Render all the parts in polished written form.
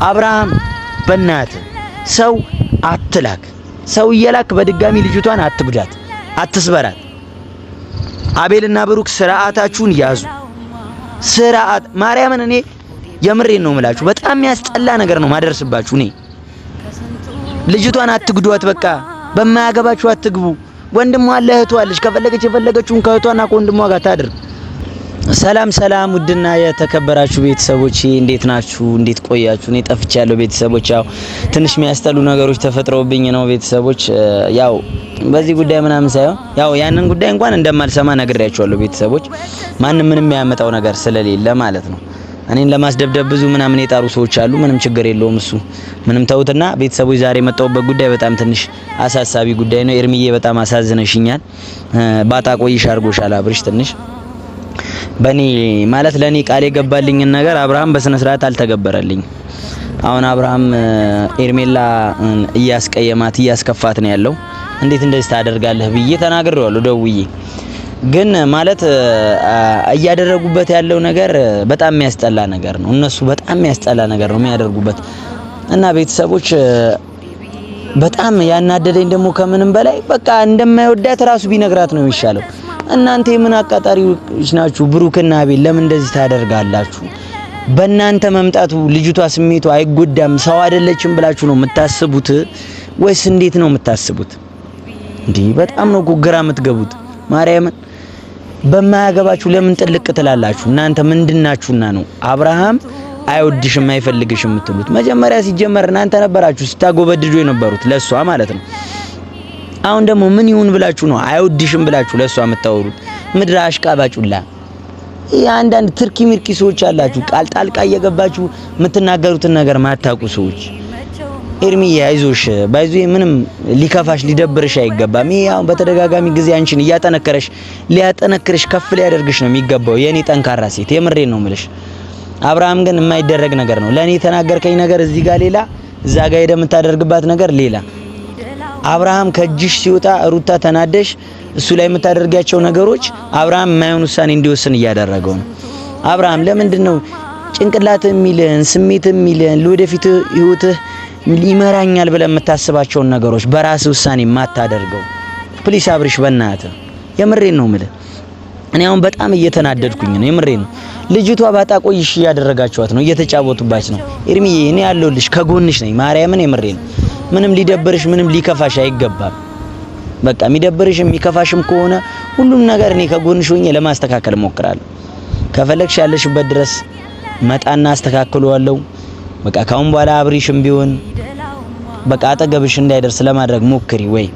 አብርሃም በእናት ሰው አትላክ። ሰው እየላክ በድጋሚ ልጅቷን አትጉዳት፣ አትስበራት። አቤልና ብሩክ ስርዓታችሁን ያዙ። ስርዓት ማርያምን እኔ የምሬን ነው የምላችሁ። በጣም ያስጠላ ነገር ነው ማደርስባችሁ። እኔ ልጅቷን አትግዷት፣ በቃ በማያገባችሁ አትግቡ። ወንድሟ አለ፣ እህቷ አለች። ከፈለገች የፈለገችውን ከእህቷና ከወንድሟ ጋር ታድርግ። ሰላም ሰላም፣ ውድና የተከበራችሁ ቤተሰቦች እንዴት ናችሁ? እንዴት ቆያችሁ? እኔ ጠፍቻለሁ ቤተሰቦች። ያው ትንሽ የሚያስጠሉ ነገሮች ተፈጥረውብኝ ነው ቤተሰቦች። ያው በዚህ ጉዳይ ምናምን ሳይሆን ያው ያንን ጉዳይ እንኳን እንደማልሰማ ነግሬያችኋለሁ ቤተሰቦች። ማንም ምንም የሚያመጣው ነገር ስለሌለ ማለት ነው። እኔን ለማስደብደብ ብዙ ምናምን የጣሩ ሰዎች አሉ። ምንም ችግር የለውም እሱ ምንም ተውትና ቤተሰቦች፣ ዛሬ የመጣሁበት ጉዳይ በጣም ትንሽ አሳሳቢ ጉዳይ ነው። ኤርሚዬ በጣም አሳዝነሽኛል። ባጣ ቆይሽ አርጎሻል አብርሽ ትንሽ በኔ ማለት ለኔ ቃል የገባልኝን ነገር አብርሃም በስነ ስርዓት አልተገበረልኝ። አሁን አብርሃም ኤርሜላ እያስቀየማት እያስከፋት ነው ያለው። እንዴት እንደዚህ ታደርጋለህ ብዬ ተናግሬዋለሁ ደውዬ። ግን ማለት እያደረጉበት ያለው ነገር በጣም የሚያስጠላ ነገር ነው። እነሱ በጣም የሚያስጠላ ነገር ነው የሚያደርጉበት እና ቤተሰቦች በጣም ያናደደኝ ደግሞ ከምንም በላይ በቃ እንደማይወዳት ራሱ ቢነግራት ነው የሚሻለው። እናንተ የምን አቃጣሪዎች ናችሁ? ብሩክና አቤል ለምን እንደዚህ ታደርጋላችሁ? በእናንተ መምጣቱ ልጅቷ ስሜቷ አይጎዳም ሰው አይደለችም ብላችሁ ነው የምታስቡት ወይስ እንዴት ነው የምታስቡት? እንዴ በጣም ነው ጉግራ የምትገቡት። ማርያምን በማያገባችሁ ለምን ጥልቅ ትላላችሁ? እናንተ ምንድናችሁና ነው አብርሃም አይወድሽም አይፈልግሽም የምትሉት? መጀመሪያ ሲጀመር እናንተ ነበራችሁ ስታጎበድዱ የነበሩት ለሷ ማለት ነው። አሁን ደግሞ ምን ይሁን ብላችሁ ነው አይወድሽም ብላችሁ ለሷ የምታወሩት? ምድር አሽቃባጩላ አንዳንድ ትርኪ ምርኪ ሰዎች አላችሁ፣ ቃል ጣልቃ እየገባችሁ የምትናገሩትን ነገር ማታውቁ ሰዎች። ኤርሚዬ አይዞሽ፣ ባይዞ ምንም ሊከፋሽ ሊደብርሽ አይገባም። ይሄ አሁን በተደጋጋሚ ጊዜ አንቺን ሊያጠነክርሽ ከፍ ሊያደርግሽ ነው የሚገባው የኔ ጠንካራ ሴት። የምሬን ነው የምልሽ። አብርሃም ግን የማይደረግ ነገር ነው። ለኔ ተናገርከኝ ነገር እዚህ ጋር ሌላ፣ እዛ ጋር ሄደ የምታደርግባት ነገር ሌላ። አብርሃም ከእጅሽ ሲወጣ ሩታ ተናደሽ እሱ ላይ የምታደርጋቸው ነገሮች አብርሃም የማይሆን ውሳኔ እንዲወስን እያደረገው ነው። አብርሃም ለምንድን ነው ጭንቅላት የሚልህን ስሜት የሚልህን ለወደፊት ህይወትህ ሊመራኛል ብለህ የምታስባቸውን ነገሮች በራስ ውሳኔ የማታደርገው? ፕሊስ አብርሽ በእናትህ የምሬን ነው የምልህ። እኔ አሁን በጣም እየተናደድኩኝ ነው፣ የምሬን ነው። ልጅቷ ባጣ ቆይሽ እያደረጋችኋት ነው፣ እየተጫወቱባች ነው። ኤርሚዬ እኔ ያለሁልሽ ከጎንሽ ነኝ። ማርያምን የምሬን ነው። ምንም ሊደብርሽ ምንም ሊከፋሽ አይገባም። በቃ የሚደብርሽ የሚከፋሽም ከሆነ ሁሉም ነገር እኔ ከጎንሽ ሆኜ ለማስተካከል እሞክራለሁ። ከፈለግሽ ያለሽበት ድረስ መጣና አስተካክለዋለሁ። በቃ ካሁን በኋላ አብሪሽም ቢሆን በቃ አጠገብሽ እንዳይደርስ ለማድረግ ሞክሪ። ወይ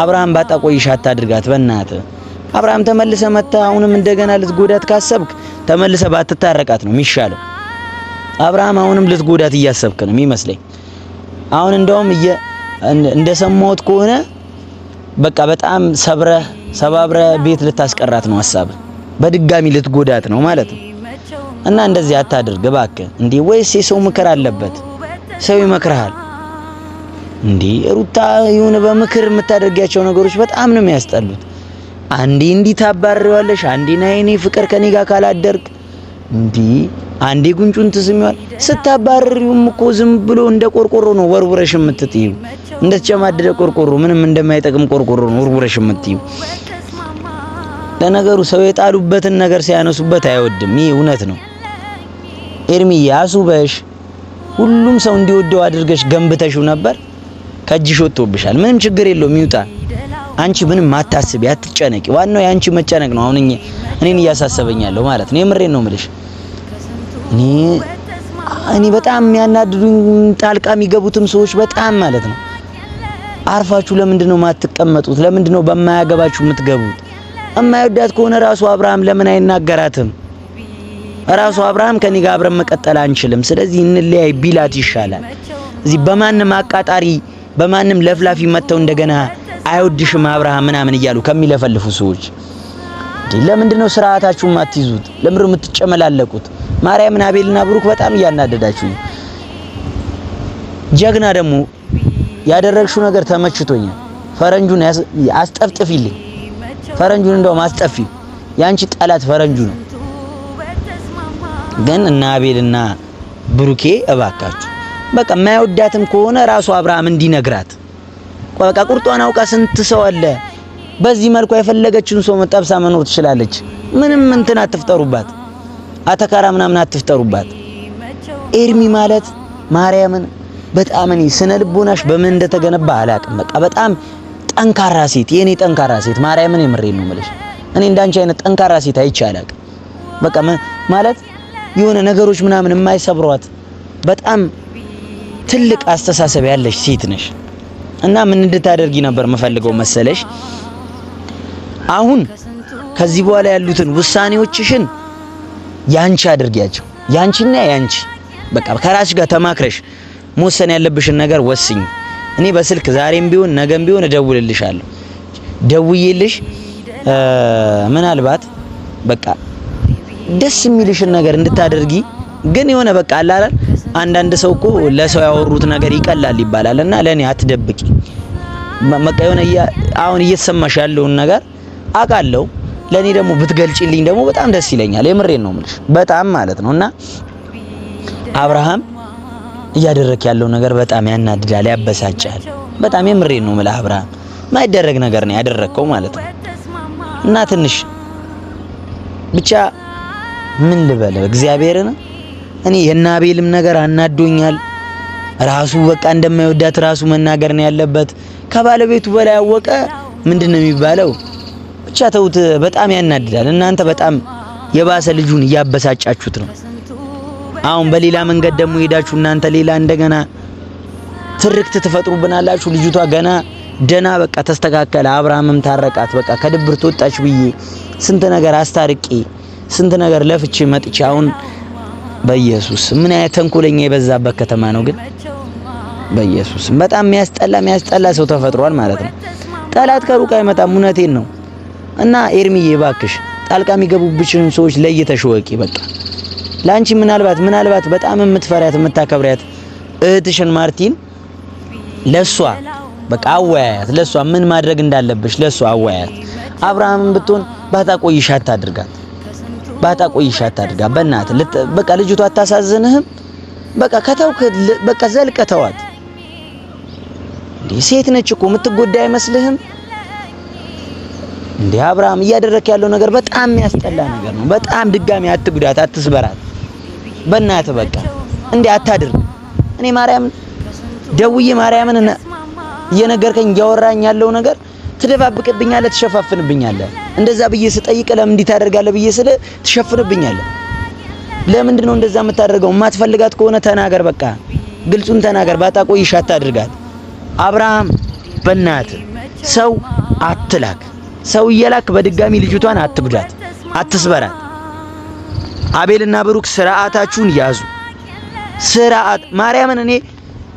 አብርሃም ባጣ ቆይሽ አታድርጋት በእናትህ። አብርሃም ተመልሰ መጣ አሁንም እንደገና ልትጎዳት ካሰብክ ተመልሰ ባትታረቃት ነው የሚሻለው። አብርሃም አሁንም ልትጎዳት እያሰብክ ነው የሚመስለኝ። አሁን እንደውም እንደሰማሁት ከሆነ በቃ በጣም ሰባብረ ቤት ልታስቀራት ነው ሐሳብ። በድጋሚ ልትጎዳት ነው ማለት ነው። እና እንደዚህ አታድርግ እባክህ። እንዴ ወይስ የሰው ምክር አለበት? ሰው ይመክርሃል እንዴ? ሩታ የሆነ በምክር የምታደርጋቸው ነገሮች በጣም ነው የሚያስጠሉት። አንዴ እንዲህ ታባርሪዋለሽ፣ አንዴ ናይኔ ፍቅር ከኔ ጋር ካላደርክ እንዴ አንዴ ጉንጩን ትስሚዋል። ስታባርሪውም እኮ ዝም ብሎ እንደ ቆርቆሮ ነው ወርውረሽ የምትጥዩ። እንደተጨማደደ ቆርቆሮ ምንም እንደማይጠቅም ቆርቆሮ ነው ወርውረሽ የምትጥዩ። ለነገሩ ሰው የጣሉበትን ነገር ሲያነሱበት አይወድም። ይሄ እውነት ነው። ኤርሚዬ አሱበሽ ሁሉም ሰው እንዲወደው አድርገሽ ገንብተሽው ነበር። ከእጅሽ ወጥቶብሻል። ምንም ችግር የለውም ይውጣ። አንቺ ምንም አታስቢ፣ አትጨነቂ። ዋናው ያንቺ መጨነቅ ነው አሁን እኔን እያሳሰበኛለሁ ማለት ነው። የምሬን ነው የምልሽ። እኔ በጣም የሚያናድዱኝ ጣልቃ የሚገቡትም ሰዎች በጣም ማለት ነው። አርፋችሁ ለምንድነው ማትቀመጡት? ለምንድነው በማያገባችሁ የምትገቡት? እማይወዳት ከሆነ ራሱ አብርሃም ለምን አይናገራትም? ራሱ አብርሃም ከኔ ጋር አብረን መቀጠል አንችልም፣ ስለዚህ እንለያይ ቢላት ይሻላል። እዚህ በማንም አቃጣሪ በማንም ለፍላፊ መተው እንደገና አይወድሽም አብርሃም ምናምን እያሉ ከሚለፈልፉ ሰዎች ለምንድነው ስርዓታችሁን ማትይዙት? ለምንድነው የምትጨመላለቁት? ማርያምን አቤልና ብሩክ በጣም እያናደዳችሁ ነው። ጀግና ደግሞ ያደረግሽው ነገር ተመችቶኛል። ፈረንጁን አስጠፍጥፊልኝ። ፈረንጁን እንደው ማስጠፊ ያንቺ ጠላት ፈረንጁ ነው። ግን እና አቤልና ብሩኬ እባካችሁ በቃ የማይወዳትም ከሆነ ራሱ አብርሃም እንዲነግራት በቃ ቁርጧን አውቃ ስንት ሰው አለ በዚህ መልኩ የፈለገችውን ሰው መጣብሳ መኖር ትችላለች። ምንም እንትን አትፍጠሩባት፣ አተካራ ምናምን አትፍጠሩባት። ኤርሚ ማለት ማርያምን በጣም እኔ ስነ ልቦናሽ በምን እንደተገነባ አላቅም። በቃ በጣም ጠንካራ ሴት፣ የኔ ጠንካራ ሴት ማርያምን የምሬን ነው የምልሽ። እኔ እንዳንቺ አይነት ጠንካራ ሴት አይቼ አላቅም። በቃ ማለት የሆነ ነገሮች ምናምን የማይሰብሯት በጣም ትልቅ አስተሳሰብ ያለሽ ሴት ነሽ። እና ምን እንድታደርጊ ነበር መፈልገው መሰለሽ? አሁን ከዚህ በኋላ ያሉትን ውሳኔዎችሽን ያንቺ አድርጊያቸው። ያንቺና ያንቺ በቃ ከራስሽ ጋር ተማክረሽ መወሰን ያለብሽን ነገር ወስኝ። እኔ በስልክ ዛሬም ቢሆን ነገም ቢሆን እደውልልሻለሁ። ደውዬልሽ ምናልባት በቃ ደስ የሚልሽን ነገር እንድታደርጊ ግን የሆነ በቃ አላላል አንዳንድ ሰው እኮ ለሰው ያወሩት ነገር ይቀላል ይባላልና ለኔ አትደብቂ። በቃ የሆነ አሁን እየተሰማሽ ያለውን ነገር አውቃለሁ። ለኔ ደግሞ ብትገልጪልኝ ደግሞ በጣም ደስ ይለኛል። የምሬን ነው የምልሽ በጣም ማለት ነውና አብርሃም እያደረክ ያለው ነገር በጣም ያናድዳል፣ ያበሳጫል። በጣም የምሬን ነው የምልህ አብርሃም ማይደረግ ነገር ነው ያደረከው ማለት ነው። እና ትንሽ ብቻ ምን ልበል እግዚአብሔርን እኔ የናቤልም ነገር አናዶኛል። ራሱ በቃ እንደማይወዳት ራሱ መናገር ነው ያለበት። ከባለቤቱ በላይ ያወቀ ምንድነው የሚባለው? ብቻ ተውት። በጣም ያናድዳል። እናንተ በጣም የባሰ ልጁን እያበሳጫችሁት ነው። አሁን በሌላ መንገድ ደግሞ ሄዳችሁ እናንተ ሌላ እንደገና ትርክት ትፈጥሩብናላችሁ። ልጅቷ ገና ደና በቃ ተስተካከለ፣ አብርሃምም ታረቃት፣ በቃ ከድብርት ወጣች ብዬ ስንት ነገር አስታርቄ ስንት ነገር ለፍቼ መጥቼ አሁን በኢየሱስ ምን አይነት ተንኮለኛ የበዛበት ከተማ ነው ግን በኢየሱስ በጣም የሚያስጠላ ሰው ተፈጥሯል ማለት ነው። ጠላት ከሩቅ አይመጣም። እውነቴን ነው። እና ኤርሚዬ እባክሽ ጣልቃ የሚገቡብሽን ሰዎች ለይተሽ ወቂ። በቃ ላንቺ ምናልባት በጣም የምትፈሪያት የምታከብሪያት እህትሽን ማርቲን ለሷ በቃ አወያያት። ለሷ ምን ማድረግ እንዳለብሽ ለሷ አወያያት። አብርሃምን ብትሆን ባታቆይሻት አድርጋት። በእናትህ በቃ ልጅቷ አታሳዝንህም? በቃ ከተውክ በቃ ዘልቀተዋት። እንዴ ሴት ነች እኮ የምትጎዳ አይመስልህም? እንዴ አብርሃም እያደረክ ያለው ነገር በጣም የሚያስጠላ ነገር ነው። በጣም ድጋሚ አትጉዳት፣ አትስበራት። በእናትህ በቃ እንዴ አታድርግ። እኔ ማርያም ደውዬ ማርያምን እየነገርከኝ እያወራኝ ያለው ነገር ትደባብቅብኛለህ፣ ትሸፋፍንብኛለህ። እንደዛ ብዬ ስጠይቅ ለምን እንዲህ ታደርጋለህ ብዬ ስለ ትሸፍንብኛለህ። ለምንድን ነው እንደዛ የምታደርገው? የማትፈልጋት ከሆነ ተናገር፣ በቃ ግልጹን ተናገር። ባታቆይሽ አታድርጋት። አብርሃም በእናትህ ሰው አትላክ። ሰው እየላክ በድጋሚ ልጅቷን አትጉዳት፣ አትስበራት። አቤልና ብሩክ ስርዓታችሁን ያዙ። ስርዓት ማርያምን እኔ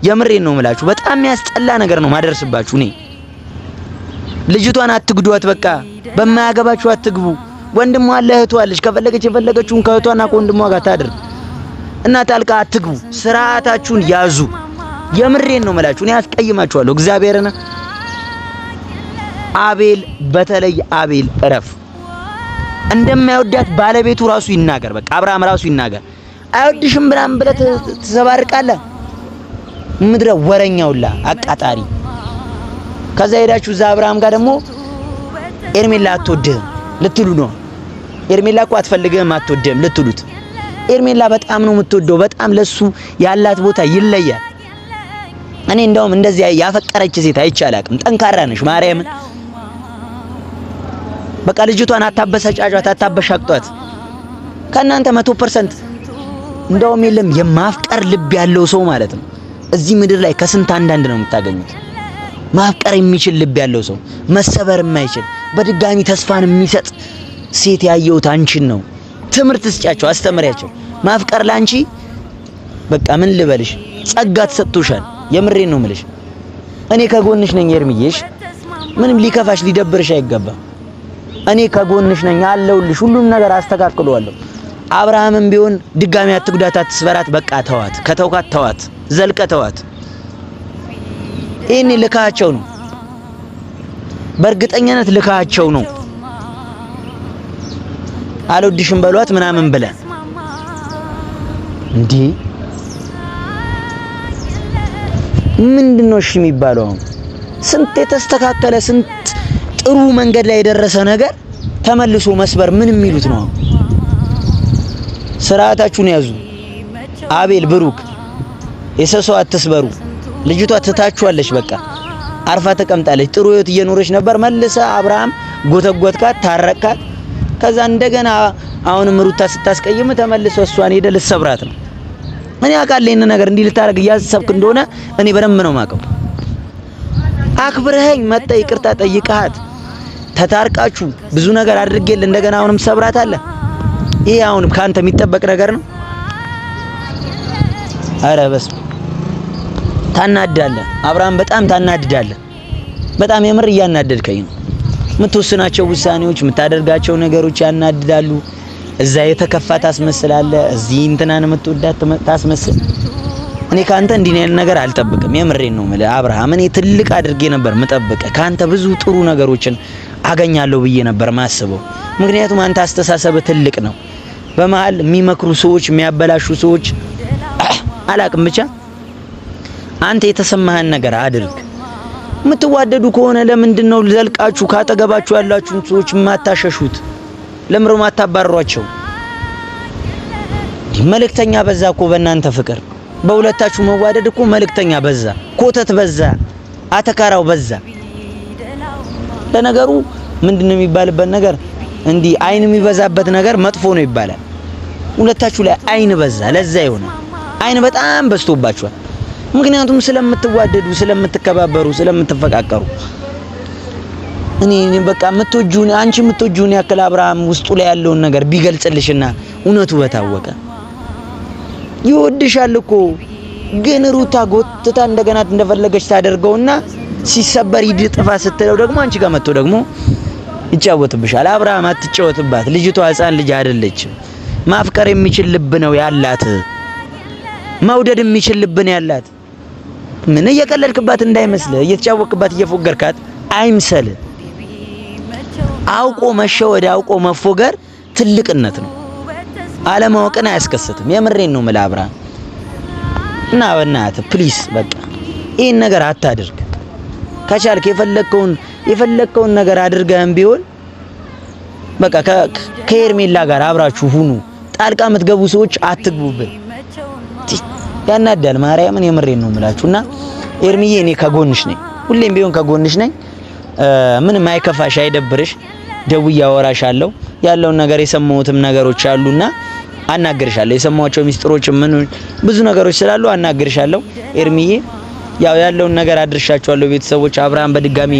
የምሬን ነው የምላችሁ። በጣም የሚያስጠላ ነገር ነው ማደርስባችሁ። እኔ ልጅቷን አትግዷት፣ በቃ በማያገባችሁ አትግቡ። ወንድሟ አለ፣ እህቷ አለች። ከፈለገች የፈለገችውን ከእህቷና ከወንድሟ ጋር ታድርግ እና ጣልቃ አትግቡ። ስርዓታችሁን ያዙ። የምሬን ነው የምላችሁ። እኔ አስቀይማችኋለሁ እግዚአብሔርን። አቤል በተለይ አቤል እረፍ። እንደማይወዳት ባለቤቱ ራሱ ይናገር። በቃ አብርሃም ራሱ ይናገር። አይወድሽም ብላም ብለህ ትዘባርቃለህ። ምድረ ወረኛውላ አቃጣሪ። ከዛ ሄዳችሁ እዛ አብርሃም ጋር ደግሞ ኤርሜላ አትወድህም ልትሉ ነው። ኤርሜላ እኮ አትፈልግህም አትወድህም ልትሉት። ኤርሜላ በጣም ነው የምትወደው። በጣም ለሱ ያላት ቦታ ይለያል። እኔ እንደውም እንደዚህ ያፈቀረች ሴት አይቼ አላቅም። ጠንካራ ነሽ ማርያምን። በቃ ልጅቷን አታበሳጫጇት፣ አታበሻቅጧት። ከእናንተ 100% እንደውም የለም የማፍቀር ልብ ያለው ሰው ማለት ነው እዚህ ምድር ላይ ከስንት አንዳንድ ነው የምታገኙት። ማፍቀር የሚችል ልብ ያለው ሰው፣ መሰበር የማይችል በድጋሚ ተስፋን የሚሰጥ ሴት ያየሁት አንቺን ነው። ትምህርት ስጫቸው፣ አስተምሪያቸው። ማፍቀር ላንቺ በቃ ምን ልበልሽ ጸጋ ተሰጥቶሻል። የምሬን ነው የምልሽ። እኔ ከጎንሽ ነኝ ኤርሚዬሽ። ምንም ሊከፋሽ ሊደብርሽ አይገባም። እኔ ከጎንሽ ነኝ አለሁልሽ። ሁሉም ነገር አስተካክለዋለሁ። አብርሃምም ቢሆን ድጋሚ አትጉዳት፣ አትስበራት። በቃ ተዋት። ከተውካት ተዋት፣ ዘልቀ ተዋት። ይሄኔ ልካቸው ነው፣ በእርግጠኛነት ልካቸው ነው። አልወድሽም በሏት ምናምን ብለ እንዴ ምንድነው እሺ የሚባለው? ስንት የተስተካከለ ስንት ጥሩ መንገድ ላይ የደረሰ ነገር ተመልሶ መስበር ምን የሚሉት ነው? ስርዓታችሁን ያዙ። አቤል ብሩክ የሰው አትስበሩ። ልጅቷ ትታችኋለች። በቃ አርፋ ተቀምጣለች። ጥሩ ህይወት እየኖረች ነበር። መልሰ አብርሃም ጎተጎትካት፣ ታረቃት። ከዛ እንደገና አሁንም ሩታ ስታስቀይም ተመልሶ እሷን ሄደ ልትሰብራት ነው። እኔ አውቃለሁ ይሄን ነገር እንዲህ ልታረግ እያሰብክ እንደሆነ እኔ በደንብ ነው የማውቀው። አክብረኸኝ መጣ ይቅርታ ጠይቀሃት ተታርቃችሁ ብዙ ነገር አድርጌልህ እንደገና አሁንም ሰብራታለህ። ይሄ አሁን ካንተ የሚጠበቅ ነገር ነው? አረ በስ ታናድዳለህ አብርሃም፣ በጣም ታናድዳለህ። በጣም የምር እያናደድከኝ ነው። የምትወስናቸው ውሳኔዎች፣ የምታደርጋቸው ነገሮች ያናድዳሉ። እዛ የተከፋ ታስመስላለህ፣ እዚህ እንትናን የምትወዳት ታስመስል። እኔ ካንተ እንዲህ አይነት ነገር አልጠብቅም። የምሬን ነው የምልህ አብርሃም። እኔ ትልቅ አድርጌ ነበር የምጠብቅህ። ካንተ ብዙ ጥሩ ነገሮችን አገኛለሁ ብዬ ነበር ማስበው። ምክንያቱም አንተ አስተሳሰብ ትልቅ ነው። በመሃል የሚመክሩ ሰዎች፣ የሚያበላሹ ሰዎች አላቅም። ብቻ አንተ የተሰማህን ነገር አድርግ። የምትዋደዱ ከሆነ ለምንድነው ዘልቃችሁ ካጠገባችሁ ያላችሁን ሰዎች ማታሸሹት? ለምሮ ማታባሯቸው? መልእክተኛ በዛ እኮ በእናንተ ፍቅር፣ በሁለታችሁ መዋደድ እኮ መልእክተኛ በዛ፣ ኮተት በዛ፣ አተካራው በዛ። ለነገሩ ምንድነው የሚባልበት ነገር እንዲህ አይን የሚበዛበት ነገር መጥፎ ነው ይባላል። ሁለታችሁ ላይ አይን በዛ። ለዛ ይሆነ አይን በጣም በዝቶባችኋል። ምክንያቱም ስለምትዋደዱ፣ ስለምትከባበሩ፣ ስለምትፈቃቀሩ። እኔ በቃ የምትወጂውን አንቺ የምትወጂውን ያክል አብርሃም ውስጡ ላይ ያለውን ነገር ቢገልጽልሽና እውነቱ በታወቀ ይወድሻል እኮ። ግን ሩታ ጎትታ እንደገና እንደፈለገች ታደርገውና ሲሰበር ሂድ ጥፋ ስትለው ደግሞ አንቺ ጋር መጥቶ ደግሞ ይጫወትብሻል። አብርሃም አትጫወትባት። ልጅቷ ሕፃን ልጅ አይደለችም። ማፍቀር የሚችል ልብ ነው ያላት። መውደድ የሚችል ልብ ነው ያላት። ምን እየቀለድክባት እንዳይመስልህ፣ እየተጫወቅባት እየፎገርካት አይምሰል። አውቆ መሸወድ፣ አውቆ መፎገር ትልቅነት ነው። አለማወቅን አያስከስትም። የምሬን ነው የምልህ አብርሃም። እና በእናትህ ፕሊስ በቃ ይሄን ነገር አታድርግ። ከቻልክ የፈለከውን ነገር አድርገህም ቢሆን በቃ ከሄርሜላ ጋር አብራችሁ ሁኑ። ጣልቃ የምትገቡ ሰዎች አትግቡብን። ያናዳል። ማርያምን የምሬን ነው የምላችሁና ኤርሚዬ እኔ ከጎንሽ ነኝ፣ ሁሌም ቢሆን ከጎንሽ ነኝ። ምንም አይከፋሽ፣ አይደብርሽ። ደውዬ አወራሻለሁ። ያለውን ነገር የሰማሁትም ነገሮች አሉና አናግርሻለሁ። የሰማኋቸው ሚስጥሮች ምን ብዙ ነገሮች ስላሉ አናግርሻለሁ ኤርሚዬ። ያለውን ነገር አድርሻቸዋለሁ። ቤተሰቦች አብርሃም በድጋሚ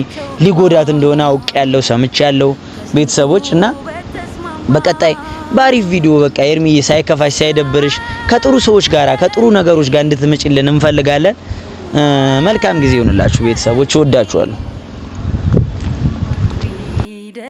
ሊጎዳት እንደሆነ አውቄያለሁ፣ ሰምቻለሁ ቤተሰቦች። እና በቀጣይ ባሪፍ ቪዲዮ በቃ ኤርሚዬ ሳይከፋሽ ሳይደብርሽ ከጥሩ ሰዎች ጋራ ከጥሩ ነገሮች ጋር እንድትመጪልን እንፈልጋለን። መልካም ጊዜ ይሁንላችሁ ቤተሰቦች፣ እወዳችኋለሁ።